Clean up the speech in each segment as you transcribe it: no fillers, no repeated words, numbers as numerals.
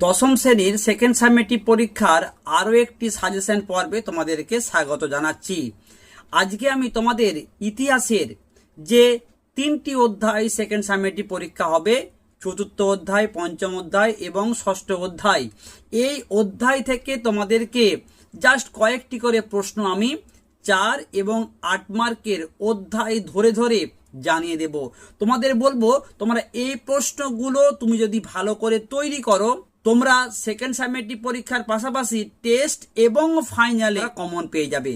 দশম শ্রেণীর second summative পরীক্ষার আরও একটি সাজেশন পর্বে তোমাদেরকে স্বাগত জানাচ্ছি। আজকে আমি তোমাদের ইতিহাসের যে তিনটি অধ্যায় সেকেন্ড সামেটিভ পরীক্ষা হবে, চতুর্থ অধ্যায়, পঞ্চম অধ্যায় এবং ষষ্ঠ অধ্যায়, এই অধ্যায় থেকে তোমাদেরকে জাস্ট কয়েকটি করে প্রশ্ন আমি 4 এবং 8 মার্কের অধ্যায় ধরে ধরে জানিয়ে দেব। তোমাদের বলবো তোমরা এই প্রশ্নগুলো তুমি যদি ভালো করে তৈরি করো, তোমরা সেকেন্ড সামেটিভ পরীক্ষার পাশাপাশি টেস্ট এবং ফাইনালে কমন পেয়ে যাবে।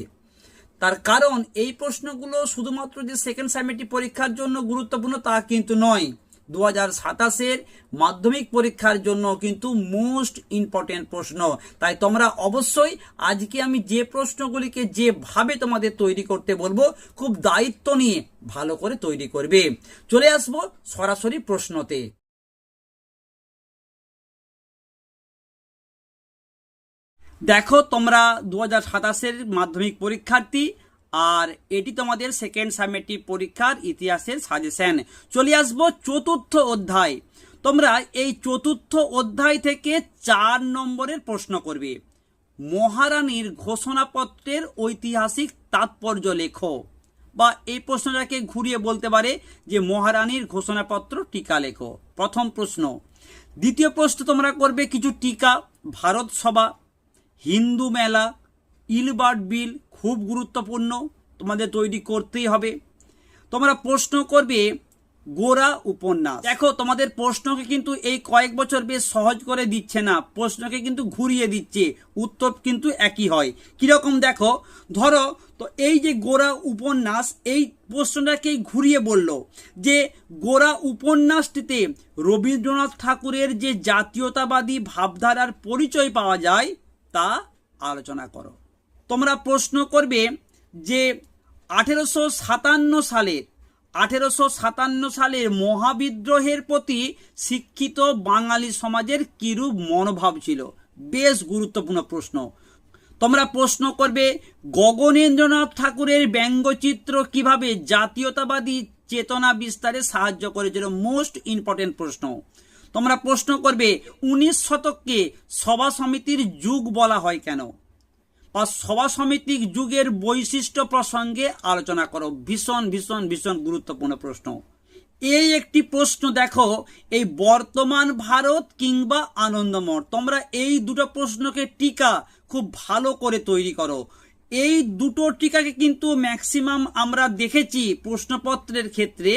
তার কারণ এই প্রশ্নগুলো শুধুমাত্র যে সেকেন্ড সামেটিভ পরীক্ষার জন্য গুরুত্বপূর্ণ তা কিন্তু নয়, 2027-এর মাধ্যমিক পরীক্ষার জন্য কিন্তু মোস্ট ইম্পর্টেন্ট প্রশ্ন। তাই তোমরা অবশ্যই আজকে আমি যে প্রশ্নগুলিকে যেভাবে তোমাদের তৈরি করতে বলবো, খুব দায়িত্ব নিয়ে ভালো করে তৈরি করবে। চলে আসবো সরাসরি প্রশ্নতে। দেখো, তোমরা 2027-এর মাধ্যমিক পরীক্ষার্থী, আর এটি তোমাদের সেকেন্ড সামেটিভ পরীক্ষার ইতিহাসের সাজেশন। চলে আসবো চতুর্থ অধ্যায়। তোমরা এই চতুর্থ অধ্যায় থেকে 4 নম্বরের প্রশ্ন করবে। মহারানীর ঘোষণাপত্রের ঐতিহাসিক তাৎপর্য লেখো, বা এই প্রশ্নটাকে ঘুরিয়ে বলতে পারে যে মহারানীর ঘোষণাপত্র টিকা লেখো, প্রথম প্রশ্ন। দ্বিতীয় প্রশ্ন তোমরা করবে কিছু টিকা, ভারত সভা, হিন্দু মেলা, ইলবার্ট বিল, খুব গুরুত্বপূর্ণ, তোমাদের তৈরি করতেই হবে। তোমরা প্রশ্ন করবে গোরা উপন্যাস। দেখো, তোমাদের প্রশ্নকে কিন্তু এই কয়েক বছর বেশ সহজ করে দিচ্ছে না, প্রশ্নকে কিন্তু ঘুরিয়ে দিচ্ছে, উত্তর কিন্তু একই হয়। কিরকম দেখো, ধরো তো এই যে গোরা উপন্যাস, এই প্রশ্নটাকেই ঘুরিয়ে বলল যে গোরা উপন্যাসটিতে রবীন্দ্রনাথ ঠাকুরের যে জাতীয়তাবাদী ভাবধারার পরিচয় পাওয়া যায় তা আলোচনা করো। তোমরা প্রশ্ন করবে যে 1857 সালের মহাবিদ্রোহের প্রতি শিক্ষিত বাঙালি সমাজের কিরূপ মনোভাব ছিল, বেশ গুরুত্বপূর্ণ প্রশ্ন। তোমরা প্রশ্ন করবে গগনেন্দ্রনাথ ঠাকুরের ব্যঙ্গচিত্র কিভাবে জাতীয়তাবাদী চেতনা বিস্তারে সাহায্য করেছিল, মোস্ট ইম্পর্টেন্ট প্রশ্ন। তোমরা প্রশ্ন করবে 19 শতককে সভা সমিতির যুগ বলা হয় কেন, বা সভা সমিতিক যুগের বৈশিষ্ট্য প্রসঙ্গে আলোচনা করো, ভীষণ ভীষণ ভীষণ গুরুত্বপূর্ণ প্রশ্ন। এই একটি প্রশ্ন দেখো, এই বর্তমান ভারত কিংবা আনন্দমঠ, তোমরা এই দুটো প্রশ্নকে টিকা খুব ভালো করে তৈরি করো। এই দুটো টিকাকে কিন্তু ম্যাক্সিমাম আমরা দেখেছি প্রশ্নপত্রের ক্ষেত্রে,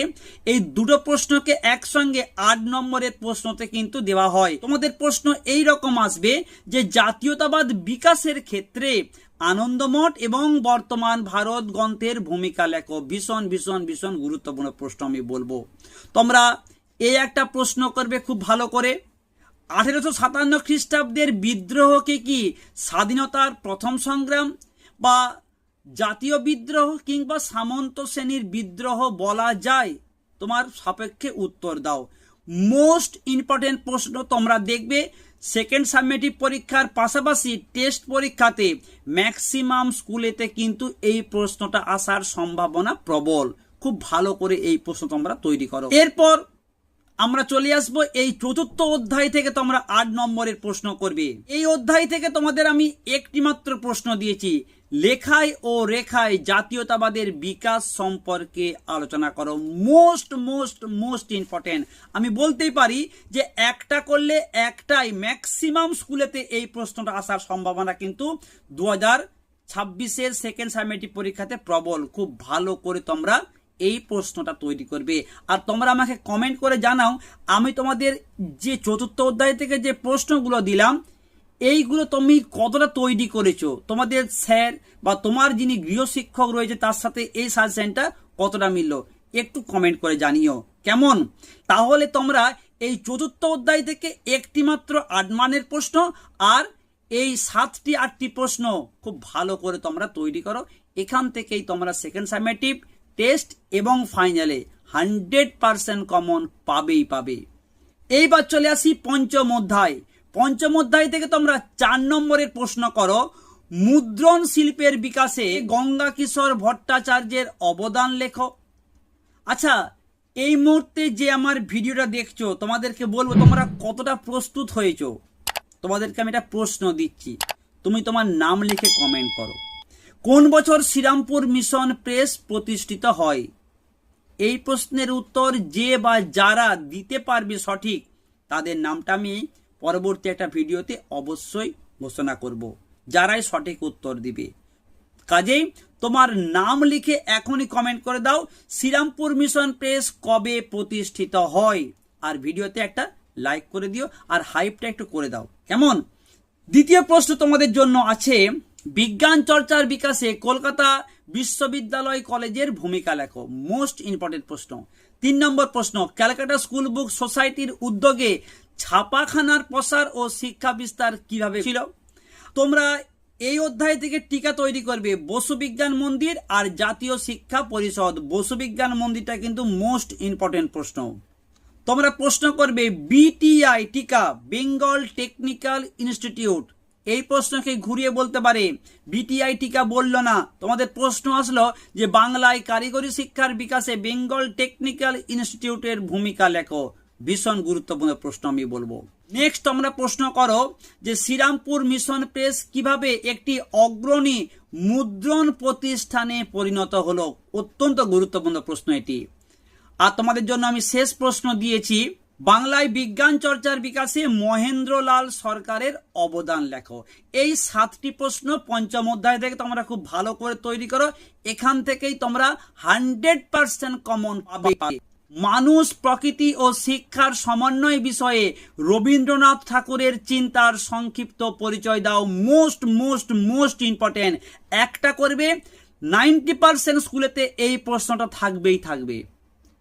এই দুটো প্রশ্নকে একসঙ্গে 8 নম্বরের প্রশ্নতে কিন্তু দেওয়া হয়। তোমাদের প্রশ্ন এই রকম আসবে যে জাতীয়তাবাদ বিকাশের ক্ষেত্রে আনন্দমঠ এবং বর্তমান ভারত গ্রন্থের ভূমিকা লেখো, ভীষণ ভীষণ ভীষণ গুরুত্বপূর্ণ প্রশ্ন আমি বলবো। তোমরা এই একটা প্রশ্ন করবে খুব ভালো করে, 1857 খ্রিস্টাব্দের বিদ্রোহকে কি স্বাধীনতার প্রথম সংগ্রাম বা জাতীয় বিদ্রোহ কিংবা সামন্ত শ্রেণীর বিদ্রোহ বলা যায়? তোমার সাপেক্ষে উত্তর দাও। মোস্ট ইম্পর্টেন্ট প্রশ্ন। তোমরা দেখবে সেকেন্ড সামেটিভ পরীক্ষার পাশাপাশি টেস্ট পরীক্ষাতে ম্যাক্সিমাম স্কুলেতে কিন্তু এই প্রশ্নটা আসার সম্ভাবনা প্রবল। খুব ভালো করে এই প্রশ্ন তোমরা তৈরি করো। এরপর আমরা চলে আসবো এই চতুর্থ অধ্যায় থেকে তোমরা 8 নম্বরের প্রশ্ন করবে। এই অধ্যায় থেকে তোমাদের আমি একটি মাত্র প্রশ্ন দিয়েছি, লেখায় ও রেখায় জাতীয়তাবাদের বিকাশ সম্পর্কে আলোচনা করো, মোস্ট মোস্ট মোস্ট ইম্পর্টেন্ট। আমি বলতেই পারি যে একটা করলে একটাই, ম্যাক্সিমাম স্কুলেতে এই প্রশ্নটা আসার সম্ভাবনা কিন্তু 2026-এর সেকেন্ড সামেটিভ পরীক্ষাতে প্রবল। খুব ভালো করে তোমরা এই প্রশ্নটা তৈরি করবে, আর তোমরা আমাকে কমেন্ট করে জানাও আমি তোমাদের যে চতুর্থ অধ্যায় থেকে যে প্রশ্নগুলো দিলাম এইগুলো তুমি কতটা তৈরি করেছো, তোমাদের স্যার বা তোমার যিনি গৃহশিক্ষক রয়েছে তার সাথে এই সাজেশনটা কতটা মিলল, একটু কমেন্ট করে জানিও কেমন। তাহলে তোমরা এই চতুর্থ অধ্যায় থেকে একটি মাত্র 8 মানের প্রশ্ন আর এই 7টি 8টি প্রশ্ন খুব ভালো করে তোমরা তৈরি করো। এখান থেকেই তোমরা সেকেন্ড সামেটিভ, টেস্ট এবং ফাইনালে 100% কমন পাবেই পাবে। এইবার চলে আসি পঞ্চম অধ্যায়। পঞ্চম অধ্যায় থেকে তোমরা 4 নম্বরের প্রশ্ন করো, মুদ্রণ শিল্পের বিকাশে গঙ্গা কিশোর ভট্টাচার্যের অবদান লেখো। আচ্ছা, এই মুহূর্তে যে আমার ভিডিওটা দেখছো তোমাদেরকে বলবো তোমরা কতটা প্রস্তুত হয়েছো। তোমাদেরকে আমি একটা প্রশ্ন দিচ্ছি, তুমি তোমার নাম লিখে কমেন্ট করো। কোন বছর শ্রীরামপুর মিশন প্রেস প্রতিষ্ঠিত হয়? এই প্রশ্নের উত্তর যে বা যারা দিতে পারবে সঠিক, তাদের নামটা আমি পরবর্তী একটা ভিডিওতে অবশ্যই ঘোষণা করব, যারাই সঠিক উত্তর দিবে। কাজেই তোমার নাম লিখে এখনই কমেন্ট করে দাও শ্রীরামপুর মিশন প্রেস কবে প্রতিষ্ঠিত হয়, আর ভিডিওতে একটা লাইক করে দিও আর হাইপটা একটু করে দাও, কেমন? দ্বিতীয় প্রশ্ন তোমাদের জন্য আছে, বিজ্ঞান চর্চার বিকাশে কলকাতা বিশ্ববিদ্যালয় কলেজের ভূমিকা লেখো। মোস্ট ইম্পর্টেন্ট প্রশ্ন। 3 নম্বর প্রশ্ন, ক্যালকাটা স্কুল বুক সোসাইটির উদ্যোগে ছাপাখানার প্রসার ও শিক্ষা বিস্তার কিভাবে ছিল? তোমরা এই অধ্যায় থেকে টিকা তৈরি করবে বসু বিজ্ঞান মন্দির আর জাতীয় শিক্ষা পরিষদ। বসু বিজ্ঞান মন্দিরটা কিন্তু মোস্ট ইম্পর্টেন্ট প্রশ্ন। তোমরা প্রশ্ন করবে বিটিআই টিকা, বেঙ্গল টেকনিক্যাল ইনস্টিটিউট। এই প্রশ্নকে ঘুরিয়ে বলতে পারে বিটিআই টিকা বললো না, তোমাদের প্রশ্ন আসলো যে বাংলায় কারিগরি শিক্ষার বিকাশে বেঙ্গল টেকনিক্যাল ইনস্টিটিউটের ভূমিকা লেখো। ভীষণ গুরুত্বপূর্ণ প্রশ্ন আমি বলবো। নেক্সট তোমরা প্রশ্ন করো যে শ্রীরামপুর মিশন প্রেস কিভাবে একটি অগ্রণী মুদ্রণ প্রতিষ্ঠানে পরিণত হলো? অত্যন্ত গুরুত্বপূর্ণ প্রশ্ন এটি। আর তোমাদের জন্য আমি শেষ প্রশ্ন দিয়েছি, বাংলায় বিজ্ঞান চর্চার বিকাশে মহেন্দ্রলাল সরকারের অবদান লেখো। এই 7টি প্রশ্ন পঞ্চম অধ্যায় থেকে তোমরা খুব ভালো করে তৈরি করো, এখান থেকেই তোমরা 100% কমন পাবে। মানুষ, প্রকৃতি ও শিক্ষার সমন্বয় বিষয়ে রবীন্দ্রনাথ ঠাকুরের চিন্তার সংক্ষিপ্ত পরিচয় দাও। Most most most important. একটা করবে, 90% স্কুলেতে এই প্রশ্নটা থাকবেই থাকবে,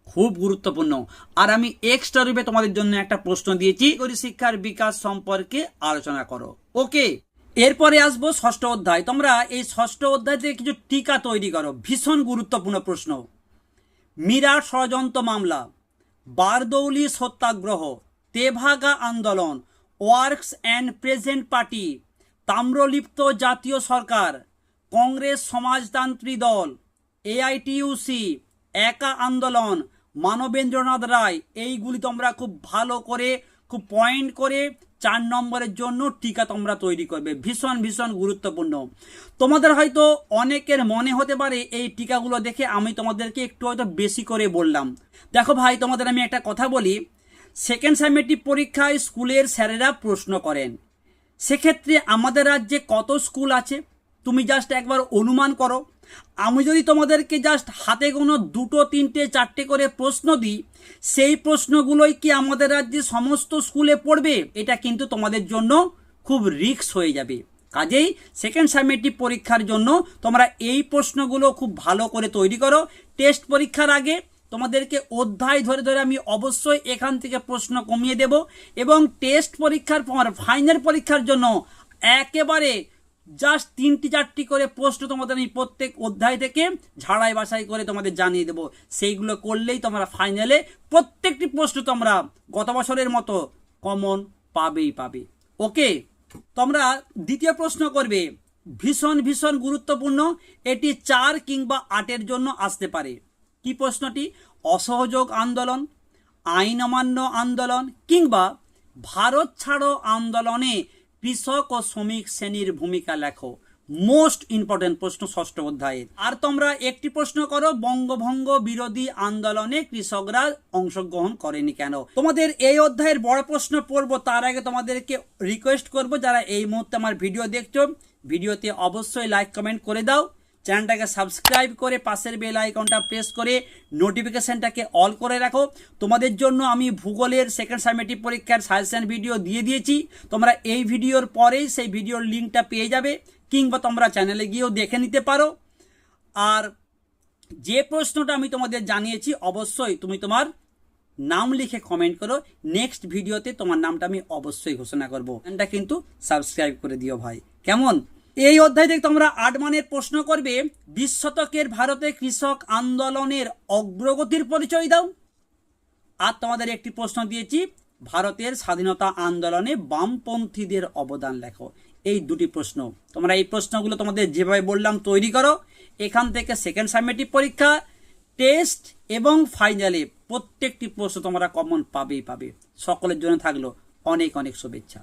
খুব গুরুত্বপূর্ণ। আর আমি এক্সট্রা রূপে তোমাদের জন্য একটা প্রশ্ন দিয়েছি, শিক্ষার বিকাশ সম্পর্কে আলোচনা করো। ওকে, এরপরে আসবো 6ষ্ঠ অধ্যায়। তোমরা এই 6ষ্ঠ অধ্যায় থেকে কিছু টিকা তৈরি করো, ভীষণ গুরুত্বপূর্ণ প্রশ্ন। মীরা ষড়যন্ত্র মামলা, বারদৌলি সত্যাগ্রহ, তেভাগা আন্দোলন, works and present party, Tamralipta জাতীয় সরকার, কংগ্রেস সমাজতান্ত্রিক দল, এআইটিইউসি, একা আন্দোলন, মানবেন্দ্রনাথ রায়। এইগুলি তোমরা খুব ভালো করে খুব পয়েন্ট করে 4 নম্বরের জন্য টিকা তোমরা তৈরি করবে, ভীষণ ভীষণ গুরুত্বপূর্ণ। তোমাদের হয়তো অনেকের মনে হতে পারে এই টিকাগুলো দেখে আমি তোমাদেরকে একটু হয়তো বেশি করে বললাম। দেখো ভাই, তোমাদের আমি একটা কথা বলি, সেকেন্ড সেমেস্টার পরীক্ষায় স্কুলের স্যারেরা প্রশ্ন করেন, সেক্ষেত্রে আমাদের রাজ্যে কত স্কুল আছে তুমি জাস্ট একবার অনুমান করো। আমি যদি তোমাদেরকে জাস্ট হাতে গোনা 2, 3, 4 করে প্রশ্ন দিই, সেই প্রশ্নগুলোই কি আমাদের রাজ্যে সমস্ত স্কুলে পড়বে? এটা কিন্তু তোমাদের জন্য খুব রিস্ক হয়ে যাবে। কাজেই সেকেন্ড সেমেস্টার পরীক্ষার জন্য তোমরা এই প্রশ্নগুলো খুব ভালো করে তৈরি করো। টেস্ট পরীক্ষার আগে তোমাদেরকে অধ্যায় ধরে ধরে আমি অবশ্যই এখান থেকে প্রশ্ন কমিয়ে দেব, এবং টেস্ট পরীক্ষার পর ফাইনাল পরীক্ষার জন্য একেবারে জাস্ট 3-4টি করে প্রশ্ন তোমাদের আমি প্রত্যেক অধ্যায় থেকে ঝাড়াই বাছাই করে তোমাদের জানিয়ে দেবো। সেইগুলো করলেই তোমরা ফাইনালে প্রত্যেকটি প্রশ্ন তোমরা গত বছরের মতো কমন পাবেই পাবে। ওকে, তোমরা দ্বিতীয় প্রশ্ন করবে, ভীষণ ভীষণ গুরুত্বপূর্ণ, এটি 4 কিংবা 8-এর জন্য আসতে পারে। কি প্রশ্নটি? অসহযোগ আন্দোলন, আইন অমান্য আন্দোলন কিংবা ভারত ছাড়ো আন্দোলনে কৃষক ও শ্রমিক শ্রেণীর ভূমিকা লেখো। মোস্ট ইম্পর্টেন্ট প্রশ্ন 6ষ্ঠ অধ্যায়ের। আর তোমরা একটি প্রশ্ন করো, বঙ্গভঙ্গ বিরোধী আন্দোলনে কৃষকরা অংশগ্রহণ করেনি কেন? তোমাদের এই অধ্যায়ের বড় প্রশ্ন পড়বো, তার আগে তোমাদেরকে রিকোয়েস্ট করবো, যারা এই মুহূর্তে আমার ভিডিও দেখছো, ভিডিওতে অবশ্যই লাইক কমেন্ট করে দাও, চ্যানেলটাকে সাবস্ক্রাইব করে পাশের বেল আইকনটা প্রেস করে নোটিফিকেশনটাকে অল করে রাখো। তোমাদের জন্য আমি ভূগোলের সেকেন্ড সেমেস্টার পরীক্ষার সাজেশন ভিডিও দিয়ে দিয়েছি, তোমরা এই ভিডিওর পরেই সেই ভিডিওর লিঙ্কটা পেয়ে যাবে, কিংবা তোমরা চ্যানেলে গিয়েও দেখে নিতে পারো। আর যে প্রশ্নটা আমি তোমাদের জানিয়েছি অবশ্যই তুমি তোমার নাম লিখে কমেন্ট করো, নেক্সট ভিডিওতে তোমার নামটা আমি অবশ্যই ঘোষণা করবো। চ্যানেলটা কিন্তু সাবস্ক্রাইব করে দিও ভাই, কেমন? এই অধ্যায় থেকে তোমরা 8 মানের প্রশ্ন করবে, 20 শতকের ভারতে কৃষক আন্দোলনের অগ্রগতির পরিচয় দাও। আর তোমাদের একটি প্রশ্ন দিয়েছি, ভারতের স্বাধীনতা আন্দোলনে বামপন্থীদের অবদান লেখো। এই 2টি প্রশ্ন, তোমরা এই প্রশ্নগুলো তোমাদের যেভাবে বললাম তৈরি করো। এখান থেকে সেকেন্ড সেমেস্টার পরীক্ষা, টেস্ট এবং ফাইনালে প্রত্যেকটি প্রশ্ন তোমরা কমন পাবেই পাবে। সকলের জন্য থাকলো অনেক অনেক শুভেচ্ছা।